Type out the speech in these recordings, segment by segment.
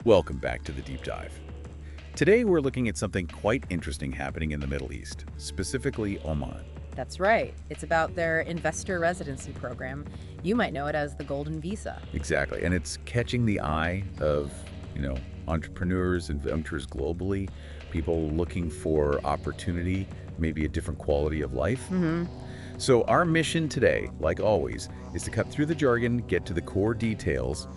Welcome back to the Deep Dive. Today we're looking at something quite interesting happening in the Middle East, specifically Oman. That's right. It's about their investor residency program. You might know it as the Golden Visa. Exactly, and it's catching the eye of, entrepreneurs and ventures globally, people looking for opportunity, maybe a different quality of life. So our mission today, like always, is to cut through the jargon, get to the core details,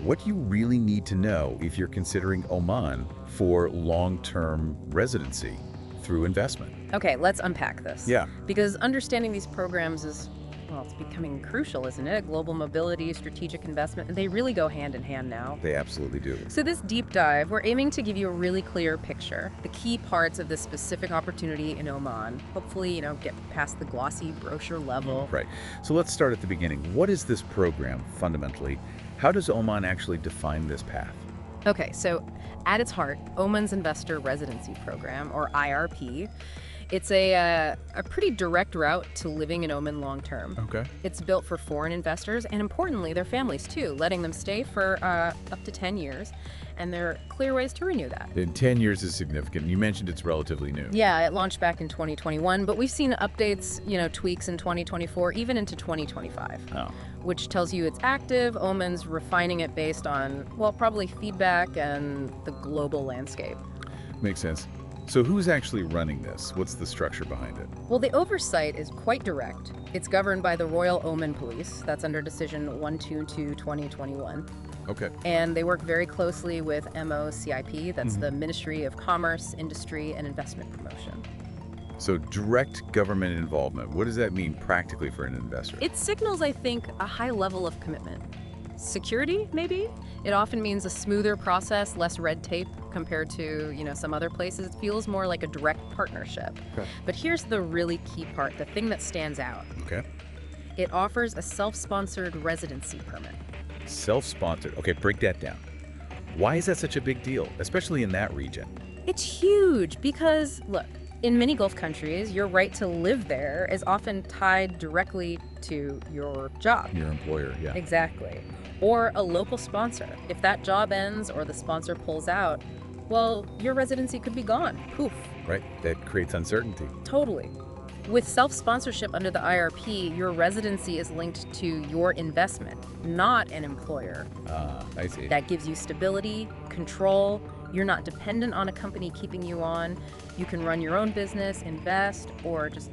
what you really need to know if you're considering Oman for long-term residency through investment. Okay, let's unpack this. Yeah. Because understanding these programs is, well, it's becoming crucial, isn't it? Global mobility, strategic investment, they really go hand in hand now. They absolutely do. So this deep dive, we're aiming to give you a really clear picture, the key parts of this specific opportunity in Oman. Hopefully, get past the glossy brochure level. Right. So let's start at the beginning. What is this program fundamentally? How does Oman actually define this path? Okay, so at its heart, Oman's Investor Residency Program, or IRP, it's a pretty direct route to living in Oman long term. Okay. It's built for foreign investors and, importantly, their families too, letting them stay for up to 10 years. And there are clear ways to renew that. And 10 years is significant. You mentioned it's relatively new. Yeah, it launched back in 2021, but we've seen updates, tweaks in 2024, even into 2025. Oh. Which tells you it's active. Oman's refining it based on, well, probably feedback and the global landscape. Makes sense. So who's actually running this? What's the structure behind it? Well, the oversight is quite direct. It's governed by the Royal Oman Police. That's under Decision 122/2021. Okay. And they work very closely with MOCIP. That's the Ministry of Commerce, Industry, and Investment Promotion. So direct government involvement, what does that mean practically for an investor? It signals, I think, a high level of commitment. Security, maybe? It often means a smoother process, less red tape compared to, some other places. It feels more like a direct partnership. Okay. But here's the really key part, the thing that stands out. Okay. It offers a self-sponsored residency permit. Self-sponsored. Okay, break that down. Why is that such a big deal, especially in that region? It's huge because, look, in many Gulf countries, your right to live there is often tied directly to your job. Your employer, yeah. Exactly. Or a local sponsor. If that job ends or the sponsor pulls out, well, your residency could be gone. Poof. Right, that creates uncertainty. Totally. With self-sponsorship under the IRP, your residency is linked to your investment, not an employer. I see. That gives you stability, control. You're not dependent on a company keeping you on. You can run your own business, invest, or just,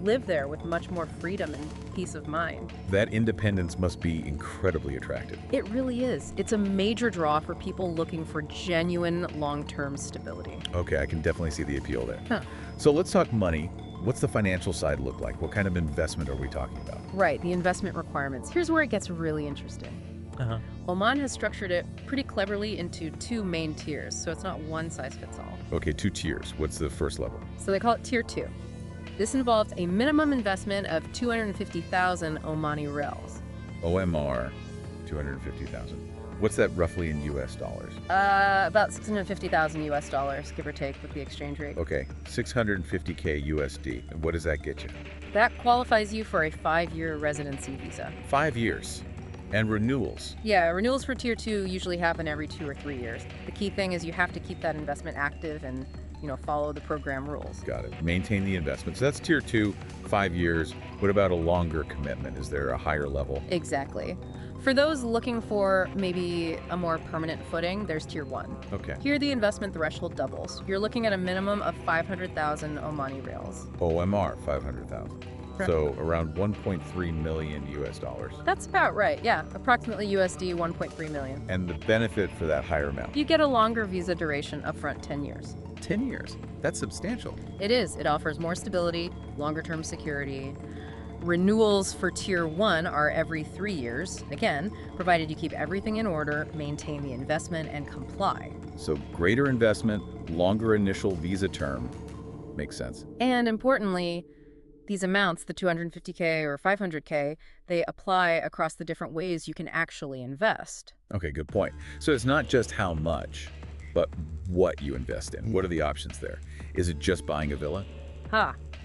live there with much more freedom and peace of mind. That independence must be incredibly attractive. It really is. It's a major draw for people looking for genuine long-term stability. Okay, I can definitely see the appeal there. Huh. So let's talk money. What's the financial side look like? What kind of investment are we talking about? Right, the investment requirements. Here's where it gets really interesting. Oman has structured it pretty cleverly into two main tiers, so it's not one size fits all. Okay, 2 tiers. What's the first level? So they call it Tier 2. This involves a minimum investment of 250,000 Omani riyals. OMR, 250,000. What's that roughly in US dollars? About 650,000 US dollars, give or take, with the exchange rate. Okay, 650K USD. And what does that get you? That qualifies you for a 5-year residency visa. 5 years. And renewals. Yeah, renewals for Tier 2 usually happen every 2 or 3 years. The key thing is you have to keep that investment active and, follow the program rules. Got it. Maintain the investment. So that's Tier 2, 5 years. What about a longer commitment? Is there a higher level? Exactly. For those looking for maybe a more permanent footing, there's Tier 1. Okay. Here, the investment threshold doubles. You're looking at a minimum of 500,000 Omani riyals. OMR, 500,000. So around 1.3 million US dollars. That's about right, yeah. Approximately USD 1.3 million. And the benefit for that higher amount? You get a longer visa duration upfront, 10 years. 10 years. That's substantial. It is. It offers more stability, longer-term security. Renewals for Tier 1 are every 3 years, again, provided you keep everything in order, maintain the investment, and comply. So greater investment, longer initial visa term. Makes sense. And importantly, these amounts, the 250K or 500K, they apply across the different ways you can actually invest. Okay, good point. So it's not just how much, but what you invest in. What are the options there? Is it just buying a villa?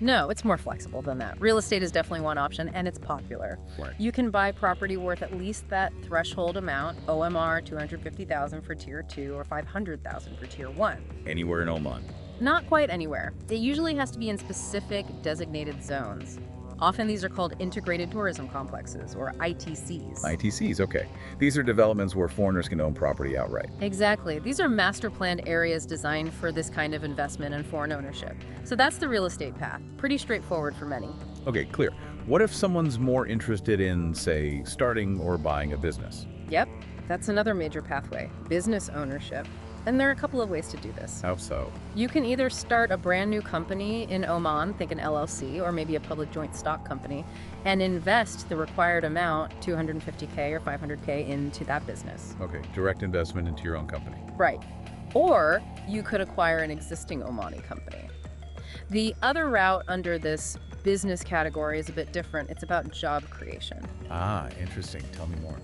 No, it's more flexible than that. Real estate is definitely one option, and it's popular. Right. You can buy property worth at least that threshold amount, OMR 250,000 for Tier 2 or 500,000 for Tier 1. Anywhere in Oman. Not quite anywhere. It usually has to be in specific designated zones. Often these are called integrated tourism complexes, or ITCs. ITCs, okay. These are developments where foreigners can own property outright. Exactly. These are master planned areas designed for this kind of investment and foreign ownership. So that's the real estate path. Pretty straightforward for many. Okay, clear. What if someone's more interested in, say, starting or buying a business? Yep, that's another major pathway, business ownership. And there are a couple of ways to do this. How so? You can either start a brand new company in Oman, think an LLC, or maybe a public joint stock company, and invest the required amount, 250K or 500K, into that business. Okay, direct investment into your own company. Right. Or you could acquire an existing Omani company. The other route under this business category is a bit different. It's about job creation. Ah, interesting. Tell me more.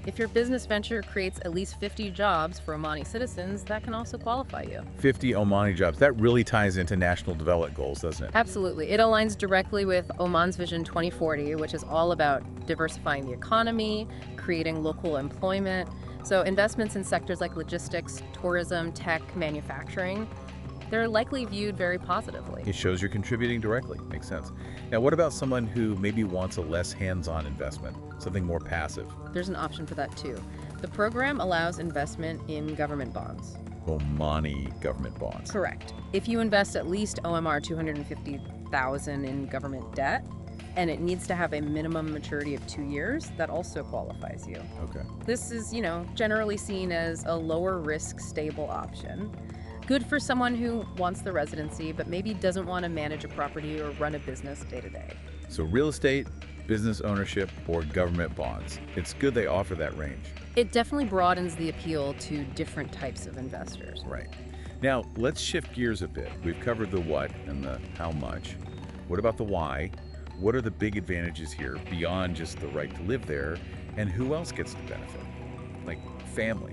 If your business venture creates at least 50 jobs for Omani citizens, that can also qualify you. 50 Omani jobs. That really ties into national development goals, doesn't it? Absolutely. It aligns directly with Oman's Vision 2040, which is all about diversifying the economy, creating local employment. So investments in sectors like logistics, tourism, tech, manufacturing, they're likely viewed very positively. It shows you're contributing directly. Makes sense. Now, what about someone who maybe wants a less hands-on investment, something more passive? There's an option for that too. The program allows investment in government bonds. Omani government bonds. Correct. If you invest at least OMR 250,000 in government debt, and it needs to have a minimum maturity of 2 years, that also qualifies you. Okay. This is, generally seen as a lower risk, stable option. Good for someone who wants the residency, but maybe doesn't want to manage a property or run a business day to day. So real estate, business ownership, or government bonds. It's good they offer that range. It definitely broadens the appeal to different types of investors. Right. Now, let's shift gears a bit. We've covered the what and the how much. What about the why? What are the big advantages here beyond just the right to live there? And who else gets to benefit? Like family.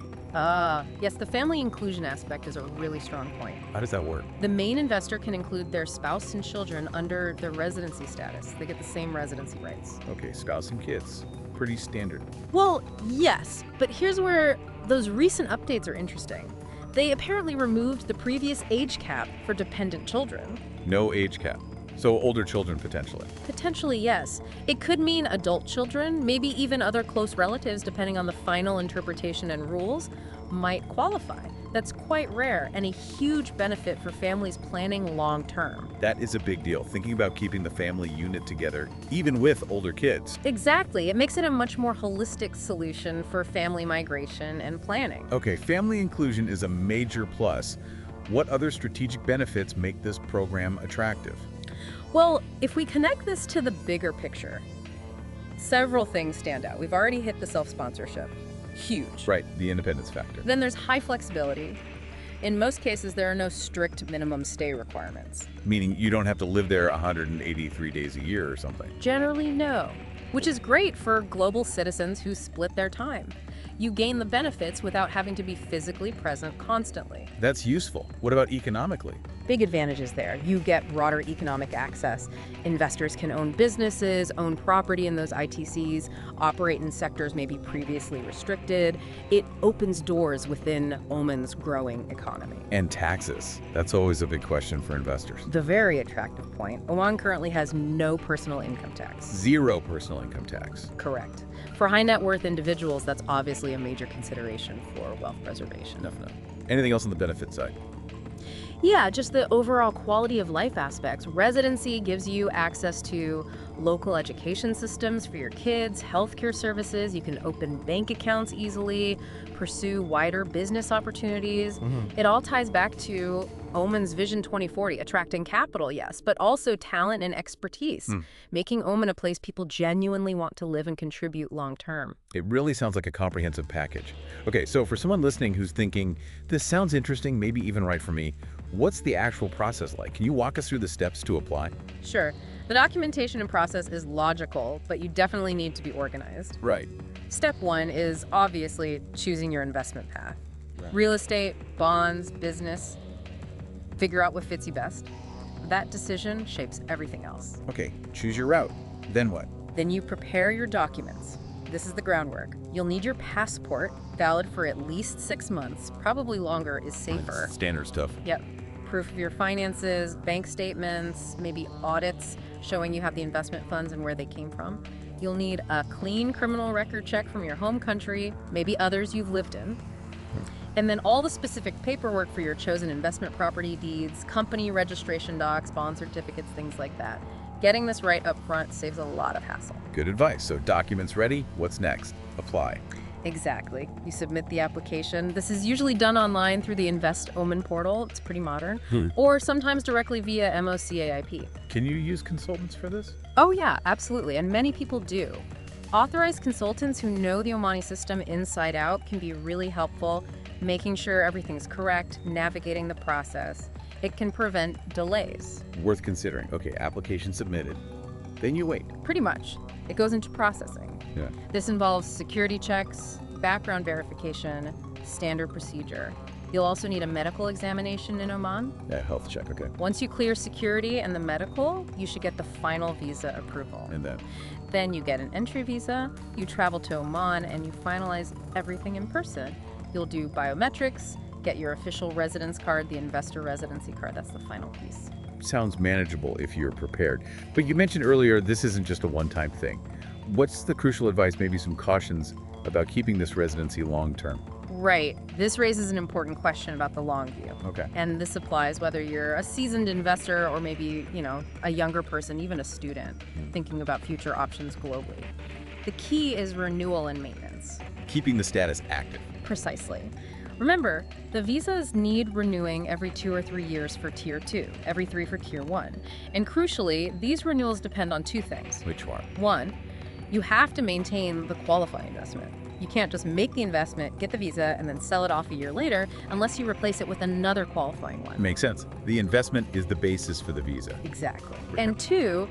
Yes, the family inclusion aspect is a really strong point. How does that work? The main investor can include their spouse and children under their residency status. They get the same residency rights. Okay, spouse and kids. Pretty standard. Well, yes, but here's where those recent updates are interesting. They apparently removed the previous age cap for dependent children. No age cap. So older children potentially. Potentially, yes. It could mean adult children, maybe even other close relatives, depending on the final interpretation and rules, might qualify. That's quite rare and a huge benefit for families planning long term. That is a big deal, thinking about keeping the family unit together, even with older kids. Exactly. It makes it a much more holistic solution for family migration and planning. Okay, family inclusion is a major plus. What other strategic benefits make this program attractive? Well, if we connect this to the bigger picture, several things stand out. We've already hit the self-sponsorship. Huge. Right, the independence factor. Then there's high flexibility. In most cases, there are no strict minimum stay requirements. Meaning you don't have to live there 183 days a year or something. Generally, no. Which is great for global citizens who split their time. You gain the benefits without having to be physically present constantly. That's useful. What about economically? Big advantages there. You get broader economic access. Investors can own businesses, own property in those ITCs, operate in sectors maybe previously restricted. It opens doors within Oman's growing economy. And taxes. That's always a big question for investors. The very attractive point, Oman currently has no personal income tax. Zero personal income tax. Correct. For high net worth individuals, that's obviously a major consideration for wealth preservation. Definitely. Anything else on the benefit side? Yeah, just the overall quality of life aspects. Residency gives you access to local education systems for your kids, healthcare services. You can open bank accounts easily, pursue wider business opportunities. It all ties back to Oman's Vision 2040, attracting capital, yes, but also talent and expertise, making Oman a place people genuinely want to live and contribute long term. It really sounds like a comprehensive package. Okay, so for someone listening who's thinking, this sounds interesting, maybe even right for me, what's the actual process like? Can you walk us through the steps to apply? Sure. The documentation and process is logical, but you definitely need to be organized. Right. Step one is obviously choosing your investment path. Right. Real estate, bonds, business. Figure out what fits you best. That decision shapes everything else. Okay, choose your route. Then what? Then you prepare your documents. This is the groundwork. You'll need your passport, valid for at least 6 months. Probably longer is safer. Standard stuff. Yep. Proof of your finances, bank statements, maybe audits showing you have the investment funds and where they came from. You'll need a clean criminal record check from your home country, maybe others you've lived in. And then all the specific paperwork for your chosen investment property deeds, company registration docs, bond certificates, things like that. Getting this right up front saves a lot of hassle. Good advice. So documents ready, what's next? Apply. Exactly. You submit the application. This is usually done online through the Invest Oman portal. It's pretty modern. Or sometimes directly via MOCAIP. Can you use consultants for this? Oh yeah, absolutely. And many people do. Authorized consultants who know the Omani system inside out can be really helpful, making sure everything's correct, navigating the process. It can prevent delays. Worth considering. Okay, application submitted. Then you wait. Pretty much. It goes into processing. Yeah. This involves security checks, background verification, standard procedure. You'll also need a medical examination in Oman. Yeah, health check, okay. Once you clear security and the medical, you should get the final visa approval. And then? Then you get an entry visa, you travel to Oman, and you finalize everything in person. You'll do biometrics, get your official residence card, the investor residency card. That's the final piece. Sounds manageable if you're prepared. But you mentioned earlier this isn't just a one-time thing. What's the crucial advice, maybe some cautions about keeping this residency long-term? Right. This raises an important question about the long view. Okay. And this applies whether you're a seasoned investor or maybe, a younger person, even a student, thinking about future options globally. The key is renewal and maintenance. Keeping the status active. Precisely. Remember, the visas need renewing every 2 or 3 years for Tier 2, every 3 for Tier 1. And crucially, these renewals depend on 2 things. Which one? 1, you have to maintain the qualifying investment. You can't just make the investment, get the visa, and then sell it off a year later unless you replace it with another qualifying one. Makes sense. The investment is the basis for the visa. Exactly. And 2,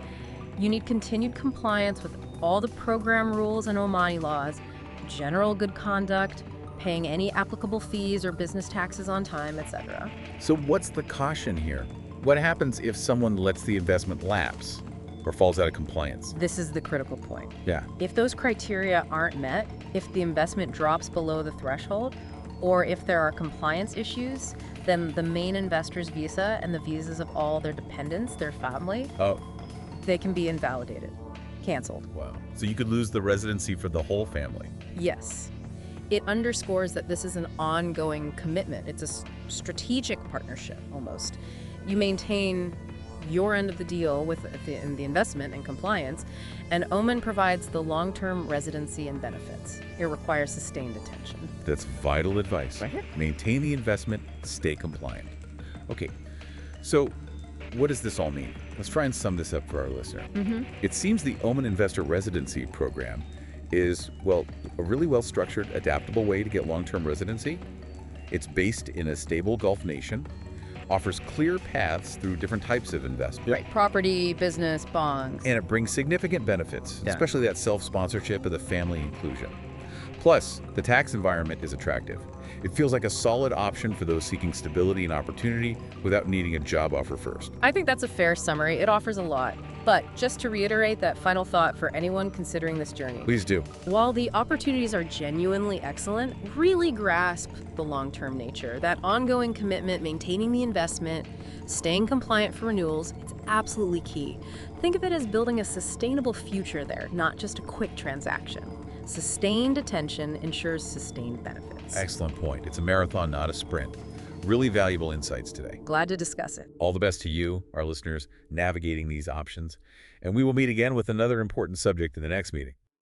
you need continued compliance with all the program rules and Omani laws, general good conduct, paying any applicable fees or business taxes on time, etc. So what's the caution here? What happens if someone lets the investment lapse or falls out of compliance? This is the critical point. Yeah. If those criteria aren't met, if the investment drops below the threshold, or if there are compliance issues, then the main investor's visa and the visas of all their dependents, their family, they can be invalidated, canceled. Wow. So you could lose the residency for the whole family. Yes. It underscores that this is an ongoing commitment. It's a strategic partnership, almost. You maintain your end of the deal with the investment and compliance, and Oman provides the long-term residency and benefits. It requires sustained attention. That's vital advice. Right here. Maintain the investment, stay compliant. Okay, so what does this all mean? Let's try and sum this up for our listener. It seems the Oman Investor Residency Program is, well, a really well-structured, adaptable way to get long-term residency. It's based in a stable Gulf nation, offers clear paths through different types of investment. Right, property, business, bonds. And it brings significant benefits, especially that self-sponsorship and the family inclusion. Plus, the tax environment is attractive. It feels like a solid option for those seeking stability and opportunity without needing a job offer first. I think that's a fair summary. It offers a lot. But just to reiterate that final thought for anyone considering this journey. Please do. While the opportunities are genuinely excellent, really grasp the long-term nature. That ongoing commitment, maintaining the investment, staying compliant for renewals, it's absolutely key. Think of it as building a sustainable future there, not just a quick transaction. Sustained attention ensures sustained benefits. Excellent point. It's a marathon, not a sprint. Really valuable insights today. Glad to discuss it. All the best to you, our listeners, navigating these options. And we will meet again with another important subject in the next meeting.